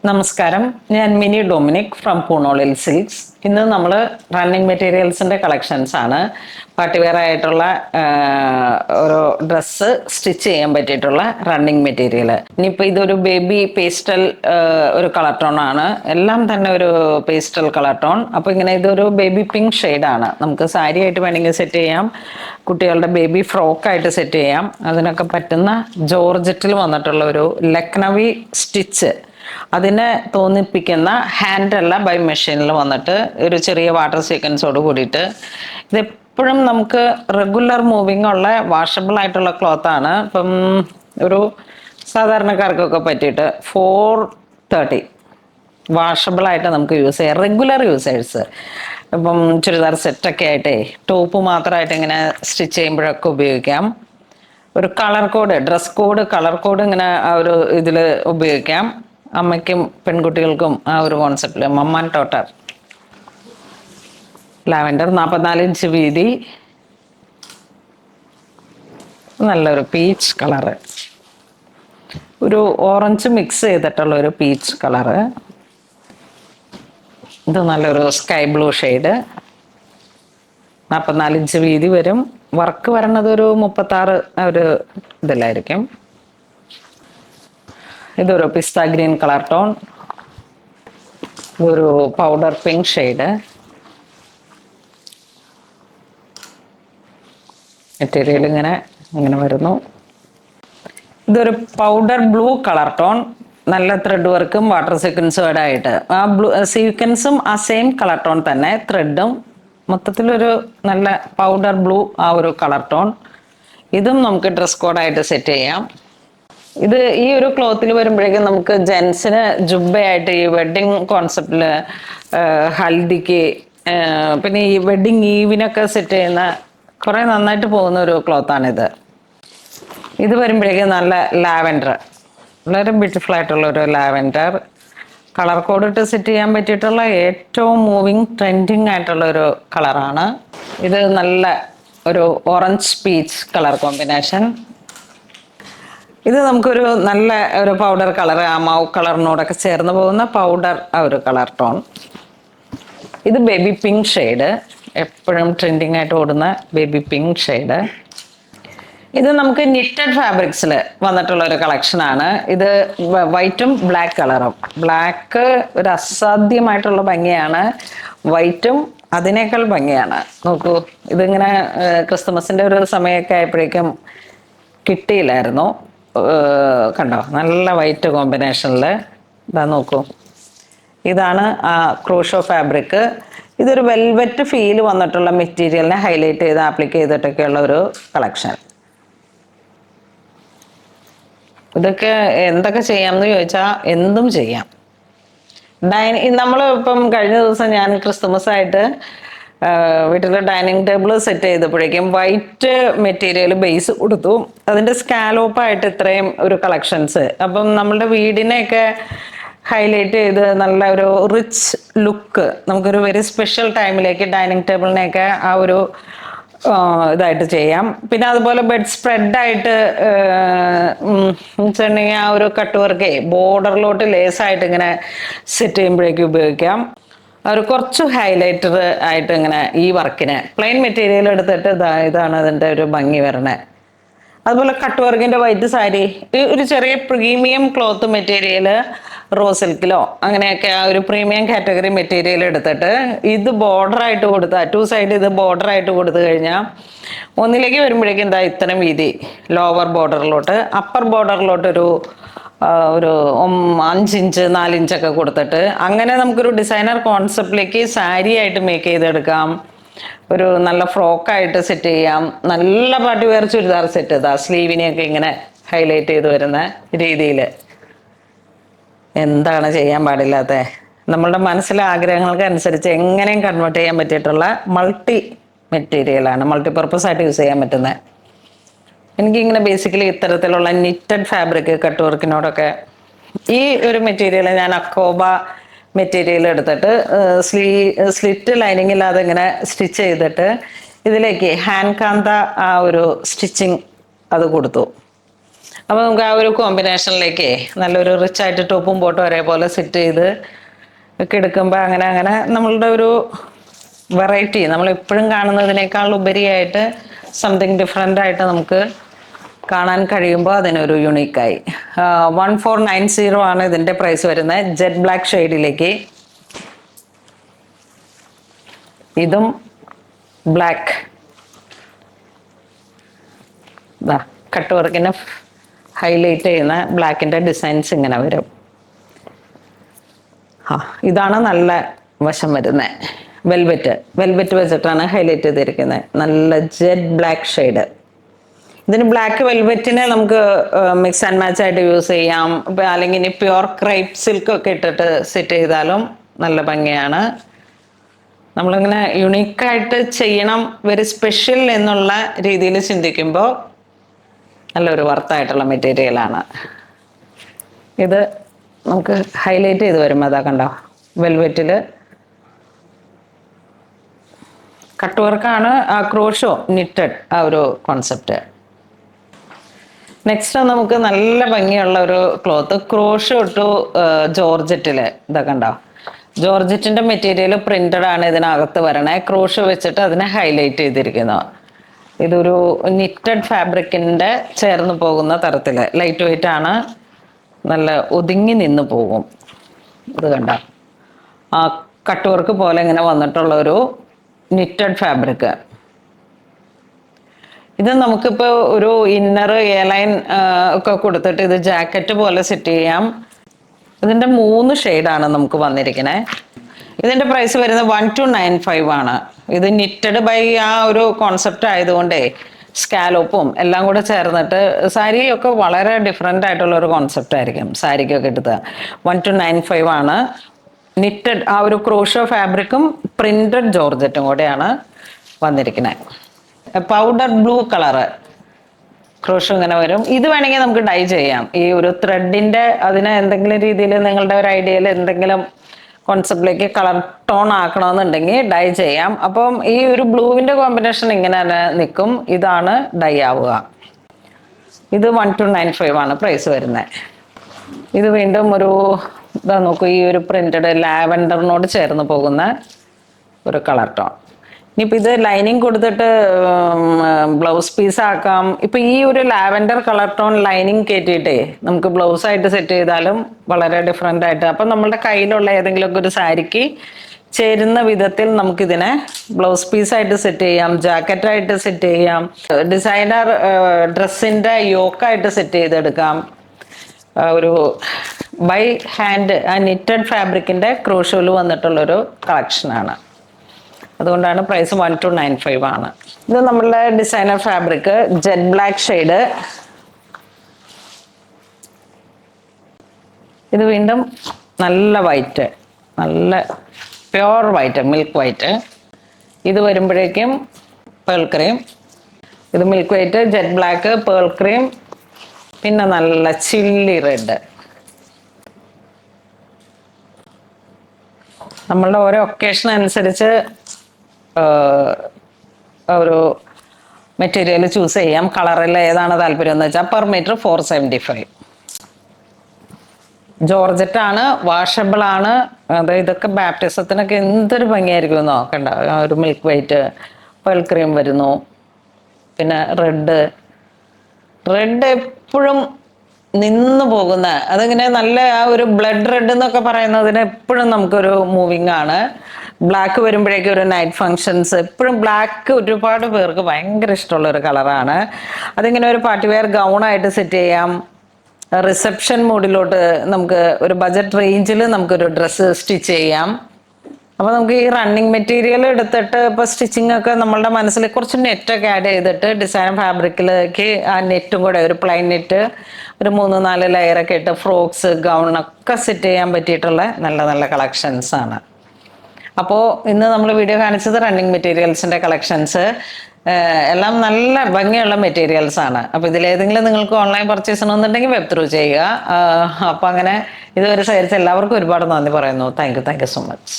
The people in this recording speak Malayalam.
നമസ്കാരം, ഞാൻ മിനി ഡൊമിനിക് ഫ്രം പൂണോളിൽ സിൽക്സ്. ഇന്ന് നമ്മൾ റണ്ണിങ് മെറ്റീരിയൽസിന്റെ കളക്ഷൻസ് ആണ്. പാർട്ടിവെയർ ആയിട്ടുള്ള ഒരു ഡ്രസ്സ് സ്റ്റിച്ച് ചെയ്യാൻ പറ്റിയിട്ടുള്ള റണ്ണിങ് മെറ്റീരിയൽ. ഇനിയിപ്പോൾ ഇതൊരു ബേബി പേസ്റ്റൽ ഒരു കളർ ടോൺ ആണ്. എല്ലാം തന്നെ ഒരു പേസ്റ്റൽ കളർ ടോൺ. അപ്പോൾ ഇങ്ങനെ ഇതൊരു ബേബി പിങ്ക് ഷെയ്ഡാണ്. നമുക്ക് സാരി ആയിട്ട് വേണമെങ്കിൽ സെറ്റ് ചെയ്യാം, കുട്ടികളുടെ ബേബി ഫ്രോക്കായിട്ട് സെറ്റ് ചെയ്യാം. അതിനൊക്കെ പറ്റുന്ന ജോർജറ്റിൽ വന്നിട്ടുള്ള ഒരു ലക്നവി സ്റ്റിച്ച്, അതിനെ തോന്നിപ്പിക്കുന്ന ഹാൻഡല്ല ബൈ മെഷീനിൽ വന്നിട്ട് ഒരു ചെറിയ വാട്ടർ സീക്വൻസോട് കൂടിയിട്ട്. ഇതെപ്പോഴും നമുക്ക് റെഗുലർ മൂവിങ് ഉള്ള വാഷബിൾ ആയിട്ടുള്ള ക്ലോത്ത് ആണ്. ഇപ്പം ഒരു സാധാരണക്കാർക്കൊക്കെ പറ്റിയിട്ട് 430 വാഷബിൾ ആയിട്ട് നമുക്ക് യൂസ് ചെയ്യാം. റെഗുലർ യൂസേഴ്സ് ഇപ്പം ചുരിദാർ സെറ്റൊക്കെ ആയിട്ടേ ടോപ്പ് മാത്രമായിട്ട് ഇങ്ങനെ സ്റ്റിച്ച് ചെയ്യുമ്പോഴൊക്കെ ഉപയോഗിക്കാം. ഒരു colour code, dress code, colour code ഇങ്ങനെ ആ ഒരു ഇതിൽ ഉപയോഗിക്കാം. അമ്മയ്ക്കും പെൺകുട്ടികൾക്കും ആ ഒരു കോൺസെപ്റ്റില് മമ്മാൻ ടോട്ടർ ലാവൻഡർ 44 ഇഞ്ച് വീതി, നല്ലൊരു പീച്ച് കളറ്, ഒരു ഓറഞ്ച് മിക്സ് ചെയ്തിട്ടുള്ള ഒരു പീച്ച് കളറ്. ഇത് നല്ലൊരു സ്കൈ ബ്ലൂ ഷെയ്ഡ്, 44 ഇഞ്ച് വീതി വരും. വർക്ക് വരണത് ഒരു 36 ഒരു ഇതിലായിരിക്കും. ഇതൊരു പിസ്ത ഗ്രീൻ കളർ ടോൺ, ഇതൊരു പൗഡർ പിങ്ക് ഷെയ്ഡ്. മെറ്റീരിയൽ ഇങ്ങനെ വരുന്നു. ഇതൊരു പൗഡർ ബ്ലൂ കളർ ടോൺ, നല്ല ത്രെഡ് വർക്കും വാട്ടർ സീക്വൻസും ആയിട്ട്. ആ ബ്ലൂ സീക്വൻസും ആ സെയിം കളർ ടോൺ തന്നെ, ത്രെഡും മൊത്തത്തിലൊരു നല്ല പൗഡർ ബ്ലൂ ആ ഒരു കളർ ടോൺ. ഇതും നമുക്ക് ഡ്രസ് കോഡായിട്ട് സെറ്റ് ചെയ്യാം. ഇത് ഈ ഒരു ക്ലോത്തിൽ വരുമ്പോഴേക്കും നമുക്ക് ജെൻസിന് ജുബയായിട്ട് ഈ വെഡിങ് കോൺസെപ്റ്റില്, ഹൽദിക്ക്, പിന്നെ ഈ വെഡിങ് ഈവിനൊക്കെ സെറ്റ് ചെയ്യുന്ന കുറെ നന്നായിട്ട് പോകുന്ന ഒരു ക്ലോത്താണിത്. ഇത് വരുമ്പോഴേക്കും നല്ല ലാവൻഡർ, വളരെ ബ്യൂട്ടിഫുൾ ആയിട്ടുള്ള ഒരു ലാവൻഡർ കളർ കോഡ് ഇട്ട് സെറ്റ് ചെയ്യാൻ പറ്റിയിട്ടുള്ള ഏറ്റവും മൂവിങ് ട്രെൻഡിങ് ആയിട്ടുള്ള ഒരു കളറാണ് ഇത്. നല്ല ഒരു ഓറഞ്ച് പീച്ച് കളർ കോമ്പിനേഷൻ. ഇത് നമുക്കൊരു നല്ല ഒരു പൗഡർ കളർ, ആ മാവ് കളറിനോടൊക്കെ ചേർന്ന് പോകുന്ന പൗഡർ ആ ഒരു കളർ ടോൺ. ഇത് ബേബി പിങ്ക് ഷെയ്ഡ്, എപ്പോഴും ട്രെൻഡിങ് ആയിട്ട് ഓടുന്ന ബേബി പിങ്ക് ഷെയ്ഡ്. ഇത് നമുക്ക് നിറ്റഡ് ഫാബ്രിക്സിൽ വന്നിട്ടുള്ള ഒരു കളക്ഷനാണ്. ഇത് വൈറ്റും ബ്ലാക്ക് കളറും. ബ്ലാക്ക് ഒരു അസാധ്യമായിട്ടുള്ള ഭംഗിയാണ്, വൈറ്റും അതിനേക്കാൾ ഭംഗിയാണ്. നോക്കൂ, ഇതിങ്ങനെ ക്രിസ്തുമസിൻ്റെ ഒരു സമയമൊക്കെ ആയപ്പോഴേക്കും കിട്ടിയില്ലായിരുന്നു. കണ്ടോ, നല്ല വൈറ്റ് കോമ്പിനേഷനിൽ. ഇതാ നോക്കൂ, ഇതാണ് ആ ക്രൂഷോ ഫാബ്രിക്. ഇതൊരു വെൽവെറ്റ് ഫീൽ വന്നിട്ടുള്ള മെറ്റീരിയലിനെ ഹൈലൈറ്റ് ചെയ്ത് ആപ്ലിക്ക് ചെയ്തിട്ടൊക്കെയുള്ള ഒരു കളക്ഷൻ. ഇതൊക്കെ എന്തൊക്കെ ചെയ്യാമെന്ന് ചോദിച്ചാൽ എന്തും ചെയ്യാം. നമ്മൾ ഇപ്പം കഴിഞ്ഞ ദിവസം ഞാൻ ക്രിസ്തുമസ് ആയിട്ട് വീട്ടിൽ ഡൈനിങ് ടേബിൾ സെറ്റ് ചെയ്തപ്പോഴേക്കും വൈറ്റ് മെറ്റീരിയൽ ബേസ് കൊടുത്തു. അതിൻ്റെ സ്കാലോപ്പായിട്ട് ഇത്രയും ഒരു കളക്ഷൻസ്. അപ്പം നമ്മളുടെ വീടിനെയൊക്കെ ഹൈലൈറ്റ് ചെയ്ത് നല്ല ഒരു റിച്ച് ലുക്ക്, നമുക്കൊരു വെരി സ്പെഷ്യൽ ടൈമിലേക്ക് ഡൈനിങ് ടേബിളിനെയൊക്കെ ആ ഒരു ഇതായിട്ട് ചെയ്യാം. പിന്നെ അതുപോലെ ബെഡ് സ്പ്രെഡായിട്ട് വെച്ചിട്ടുണ്ടെങ്കിൽ ആ ഒരു കട്ട് വർക്കേ ബോർഡറിലോട്ട് ലേസായിട്ട് ഇങ്ങനെ സെറ്റ് ചെയ്യുമ്പോഴേക്കും ഉപയോഗിക്കാം. ഒരു കുറച്ച് ഹൈലൈറ്റർ ആയിട്ട് ഇങ്ങനെ ഈ വർക്കിന് പ്ലെയിൻ മെറ്റീരിയൽ എടുത്തിട്ട് ഇതാണ് അതിൻ്റെ ഒരു ഭംഗി വരണേ. അതുപോലെ കട്ട് വർക്കിൻ്റെ വൈറ്റ് സാരി, ഒരു ചെറിയ പ്രീമിയം ക്ലോത്ത് മെറ്റീരിയൽ, റോസ് സിൽക്കിലോ അങ്ങനെയൊക്കെ ആ ഒരു പ്രീമിയം കാറ്റഗറി മെറ്റീരിയൽ എടുത്തിട്ട് ഇത് ബോർഡറായിട്ട് കൊടുത്താൽ, 2 സൈഡ് ഇത് ബോർഡറായിട്ട് കൊടുത്തു കഴിഞ്ഞാൽ ഒന്നിലേക്ക് വരുമ്പോഴേക്കും എന്താ ഇത്രയും വീതി ലോവർ ബോർഡറിലോട്ട്, അപ്പർ ബോർഡറിലോട്ട് ഒരു 5 ഇഞ്ച് 4 ഇഞ്ചൊക്കെ കൊടുത്തിട്ട് അങ്ങനെ നമുക്കൊരു ഡിസൈനർ കോൺസെപ്റ്റിലേക്ക് സാരി ആയിട്ട് മേക്ക് ചെയ്തെടുക്കാം. ഒരു നല്ല ഫ്രോക്കായിട്ട് സെറ്റ് ചെയ്യാം. നല്ല പാർട്ടി വെയർ ചുരിദാർ സെറ്റ് ചെയ്താൽ സ്ലീവിനെയൊക്കെ ഇങ്ങനെ ഹൈലൈറ്റ് ചെയ്ത് വരുന്ന രീതിയിൽ. എന്താണ് ചെയ്യാൻ പാടില്ലാത്ത? നമ്മളുടെ മനസ്സിലെ ആഗ്രഹങ്ങൾക്ക് അനുസരിച്ച് എങ്ങനെയും കൺവേർട്ട് ചെയ്യാൻ പറ്റിയിട്ടുള്ള മൾട്ടി മെറ്റീരിയലാണ്, മൾട്ടിപർപ്പസ് ആയിട്ട് യൂസ് ചെയ്യാൻ പറ്റുന്നത്. എനിക്കിങ്ങനെ ബേസിക്കലി ഇത്തരത്തിലുള്ള നിറ്റഡ് ഫാബ്രിക് കട്ട് വർക്കിനോടൊക്കെ. ഈ ഒരു മെറ്റീരിയൽ ഞാൻ അക്കോബ മെറ്റീരിയൽ എടുത്തിട്ട് സ്ലിറ്റ് ലൈനിങ് ഇല്ലാതെ ഇങ്ങനെ സ്റ്റിച്ച് ചെയ്തിട്ട് ഇതിലേക്ക് ഹാൻഡ് കാന്ത ആ ഒരു സ്റ്റിച്ചിങ് അത് കൊടുത്തു. അപ്പോൾ നമുക്ക് ആ ഒരു കോമ്പിനേഷനിലേക്ക് നല്ലൊരു റിച്ച് ആയിട്ട് ടോപ്പും ബോട്ടും ഒരേപോലെ സെറ്റ് ചെയ്ത് ഒക്കെ എടുക്കുമ്പോൾ അങ്ങനെ അങ്ങനെ നമ്മളുടെ ഒരു വെറൈറ്റി നമ്മൾ എപ്പോഴും കാണുന്നതിനേക്കാൾ ഉപരിയായിട്ട് സംതിങ് ഡിഫറെൻ്റ് ആയിട്ട് നമുക്ക് കാണാൻ കഴിയുമ്പോൾ അതിനൊരു യുണീക്കായി. 1490 ആണ് ഇതിൻ്റെ പ്രൈസ് വരുന്നത്. ജെറ്റ് ബ്ലാക്ക് ഷെയ്ഡിലേക്ക് ഇതും ബ്ലാക്ക് കട്ട് വർക്കിനെ ഹൈലൈറ്റ് ചെയ്യുന്ന ബ്ലാക്കിൻ്റെ ഡിസൈൻസ് ഇങ്ങനെ വരും. ഇതാണ് നല്ല വശം വരുന്നത്. വെൽവെറ്റ് വെച്ചിട്ടാണ് ഹൈലൈറ്റ് ചെയ്തിരിക്കുന്നത്. നല്ല ജെറ്റ് ബ്ലാക്ക് ഷെയ്ഡ്. ഇതിന് ബ്ലാക്ക് വെൽവെറ്റിനെ നമുക്ക് മിക്സ് ആൻഡ് മാച്ച് ആയിട്ട് യൂസ് ചെയ്യാം. അല്ലെങ്കിൽ ഇനി പ്യുവർ ക്രൈപ്പ് സിൽക്ക് ഒക്കെ ഇട്ടിട്ട് സെറ്റ് ചെയ്താലും നല്ല ഭംഗിയാണ്. നമ്മളിങ്ങനെ യുണീക്കായിട്ട് ചെയ്യണം, വെരി സ്പെഷ്യൽ എന്നുള്ള രീതിയിൽ ചിന്തിക്കുമ്പോൾ നല്ലൊരു വർത്തായിട്ടുള്ള മെറ്റീരിയലാണ് ഇത്. നമുക്ക് ഹൈലൈറ്റ് ചെയ്ത് വരുമ്പോൾ അതാ കണ്ടോ, വെൽവെറ്റിൽ കട്ട് വർക്കാണ്, ആ ക്രോഷോ നിറ്റഡ് ആ ഒരു കോൺസെപ്റ്റ്. നെക്സ്റ്റ് നമുക്ക് നല്ല ഭംഗിയുള്ള ഒരു ക്ലോത്ത്, ക്രോഷോ ടു ജോർജറ്റില് ഇതൊക്കെ ഉണ്ടോ. ജോർജറ്റിന്റെ മെറ്റീരിയൽ പ്രിന്റഡ് ആണ് ഇതിനകത്ത് വരണേ. ക്രോഷോ വെച്ചിട്ട് അതിനെ ഹൈലൈറ്റ് ചെയ്തിരിക്കുന്നു. ഇതൊരു നിറ്റഡ് ഫാബ്രിക്കിന്റെ ചേർന്ന് പോകുന്ന തരത്തില് ലൈറ്റ് വെയിറ്റ് ആണ്, നല്ല ഒതുങ്ങി നിന്ന് പോകും. ഇത് കണ്ട ആ കട്ട് വർക്ക് പോലെ ഇങ്ങനെ വന്നിട്ടുള്ള ഒരു നിറ്റഡ് ഫാബ്രിക്. ഇത് നമുക്കിപ്പോൾ ഒരു ഇന്നർ എയർലൈൻ ഒക്കെ കൊടുത്തിട്ട് ഇത് ജാക്കറ്റ് പോലെ സെറ്റ് ചെയ്യാം. ഇതിൻ്റെ 3 ഷെയ്ഡാണ് നമുക്ക് വന്നിരിക്കുന്നത്. ഇതിൻ്റെ പ്രൈസ് വരുന്നത് 1295 ആണ്. ഇത് നിറ്റഡ് ബൈ ആ ഒരു കോൺസെപ്റ്റ് ആയതുകൊണ്ടേ സ്കാലോപ്പും എല്ലാം കൂടെ ചേർന്നിട്ട് സാരിയൊക്കെ വളരെ ഡിഫറെൻ്റ് ആയിട്ടുള്ള ഒരു കോൺസെപ്റ്റ് ആയിരിക്കും സാരിക്കൊക്കെ എടുത്ത്. 1295 ആണ്. നിറ്റഡ് ആ ഒരു ക്രോഷോ ഫാബ്രിക്കും പ്രിന്റഡ് ജോർജറ്റും കൂടെയാണ് വന്നിരിക്കുന്നത്. പൗഡർ ബ്ലൂ കളറ് ക്രോഷോ ഇങ്ങനെ വരും. ഇത് വേണമെങ്കിൽ നമുക്ക് ഡൈ ചെയ്യാം. ഈ ഒരു ത്രെഡിന്റെ അതിനെ എന്തെങ്കിലും രീതിയിൽ നിങ്ങളുടെ ഒരു ഐഡിയയിൽ എന്തെങ്കിലും കോൺസെപ്റ്റിലേക്ക് കളർ ടോൺ ആക്കണമെന്നുണ്ടെങ്കിൽ ഡൈ ചെയ്യാം. അപ്പം ഈ ഒരു ബ്ലൂവിന്റെ കോമ്പിനേഷൻ ഇങ്ങനെ തന്നെ നിൽക്കും. ഇതാണ് ഡൈ ആവുക. ഇത് 1295 ആണ് പ്രൈസ് വരുന്നത്. ഇത് വീണ്ടും ഒരു ഇതാ നോക്കൂ, ഈ ഒരു പ്രിന്റഡ് ലാവൻഡറിനോട് ചേർന്ന് പോകുന്ന ഒരു കളർ ടോൺ. ഇനിയിപ്പോൾ ഇത് ലൈനിങ് കൊടുത്തിട്ട് ബ്ലൗസ് പീസ് ആക്കാം. ഇപ്പം ഈ ഒരു ലാവൻഡർ കളർ ടോൺ ലൈനിങ് കയറ്റിയിട്ടേ നമുക്ക് ബ്ലൗസ് ആയിട്ട് സെറ്റ് ചെയ്താലും വളരെ ഡിഫറെൻ്റ് ആയിട്ട്, അപ്പം നമ്മളുടെ കയ്യിലുള്ള ഏതെങ്കിലുമൊക്കെ ഒരു സാരിക്ക് ചേരുന്ന വിധത്തിൽ നമുക്കിതിനെ ബ്ലൗസ് പീസായിട്ട് സെറ്റ് ചെയ്യാം, ജാക്കറ്റായിട്ട് സെറ്റ് ചെയ്യാം, ഡിസൈനർ ഡ്രസ്സിൻ്റെ യോക്കായിട്ട് സെറ്റ് ചെയ്തെടുക്കാം. ഒരു ബൈ ഹാൻഡ് ആ നിറ്റഡ് ഫാബ്രിക്കിൻ്റെ ക്രോഷോയിൽ വന്നിട്ടുള്ളൊരു കളക്ഷനാണ്. അതുകൊണ്ടാണ് പ്രൈസ് 1295 ആണ്. ഇത് നമ്മളുടെ designer fabric jet black shade. ഇത് വീണ്ടും നല്ല വൈറ്റ്, നല്ല പ്യുവർ വൈറ്റ്, മിൽക്ക് വൈറ്റ്. ഇത് വരുമ്പോഴേക്കും പേൾ ക്രീം. ഇത് milk white, jet black, pearl cream, പിന്നെ നല്ല ചില്ലി റെഡ്. നമ്മളുടെ ഓരോ ഒക്കേഷൻ അനുസരിച്ച് ഒരു മെറ്റീരിയൽ ചൂസ് ചെയ്യാം. കളറിൽ ഏതാണ് താല്പര്യം എന്ന് വെച്ചാൽ പെർ മീറ്റർ 475. ജോർജറ്റാണ്, വാഷബിൾ ആണ്. അത് ഇതൊക്കെ ബാപ്റ്റിസത്തിനൊക്കെ എന്തൊരു ഭംഗിയായിരിക്കും നോക്കണ്ട. ഒരു മിൽക്ക് വൈറ്റ്, പേൾ ക്രീം വരുന്നു, പിന്നെ റെഡ് എപ്പോഴും നിന്ന് പോകുന്ന, അതിങ്ങനെ നല്ല ആ ഒരു ബ്ലഡ് റെഡ് എന്നൊക്കെ പറയുന്നതിന് എപ്പോഴും നമുക്കൊരു മൂവിങ് ആണ്. ബ്ലാക്ക് വരുമ്പോഴേക്കും ഒരു നൈറ്റ് ഫങ്ഷൻസ്, എപ്പോഴും ബ്ലാക്ക് ഒരുപാട് പേർക്ക് ഭയങ്കര ഇഷ്ടമുള്ള ഒരു കളറാണ്. അതിങ്ങനെ ഒരു പാർട്ടി വെയർ ഗൗണായിട്ട് സെറ്റ് ചെയ്യാം. റിസപ്ഷൻ മൂഡിലോട്ട് നമുക്ക് ഒരു ബജറ്റ് റേഞ്ചിൽ നമുക്കൊരു ഡ്രസ്സ് സ്റ്റിച്ച് ചെയ്യാം. അപ്പോൾ നമുക്ക് ഈ റണ്ണിങ് മെറ്റീരിയൽ എടുത്തിട്ട് ഇപ്പോൾ സ്റ്റിച്ചിങ് ഒക്കെ നമ്മളുടെ മനസ്സിൽ കുറച്ച് നെറ്റൊക്കെ ആഡ് ചെയ്തിട്ട് ഡിസൈൻ ഫാബ്രിക്കിലേക്ക് ആ നെറ്റും കൂടെ ഒരു പ്ലെയിൻ നെറ്റ് ഒരു 3-4 ലെയറൊക്കെ ഇട്ട് ഫ്രോക്സ്, ഗൗണൊക്കെ സെറ്റ് ചെയ്യാൻ പറ്റിയിട്ടുള്ള നല്ല നല്ല കളക്ഷൻസ് ആണ്. അപ്പോൾ ഇന്ന് നമ്മൾ വീഡിയോ കാണിച്ചത് റണ്ണിങ് മെറ്റീരിയൽസിൻ്റെ കളക്ഷൻസ് എല്ലാം നല്ല ഭംഗിയുള്ള മെറ്റീരിയൽസ് ആണ്. അപ്പോൾ ഇതിലേതെങ്കിലും നിങ്ങൾക്ക് ഓൺലൈൻ പർച്ചേസ് ചെയ്യണമെന്നുണ്ടെങ്കിൽ വെബ് ത്രൂ ചെയ്യുക. അപ്പോൾ അങ്ങനെ ഇതുവരെ സഹകരിച്ച എല്ലാവർക്കും ഒരുപാട് നന്ദി പറയുന്നു. Thank you so much.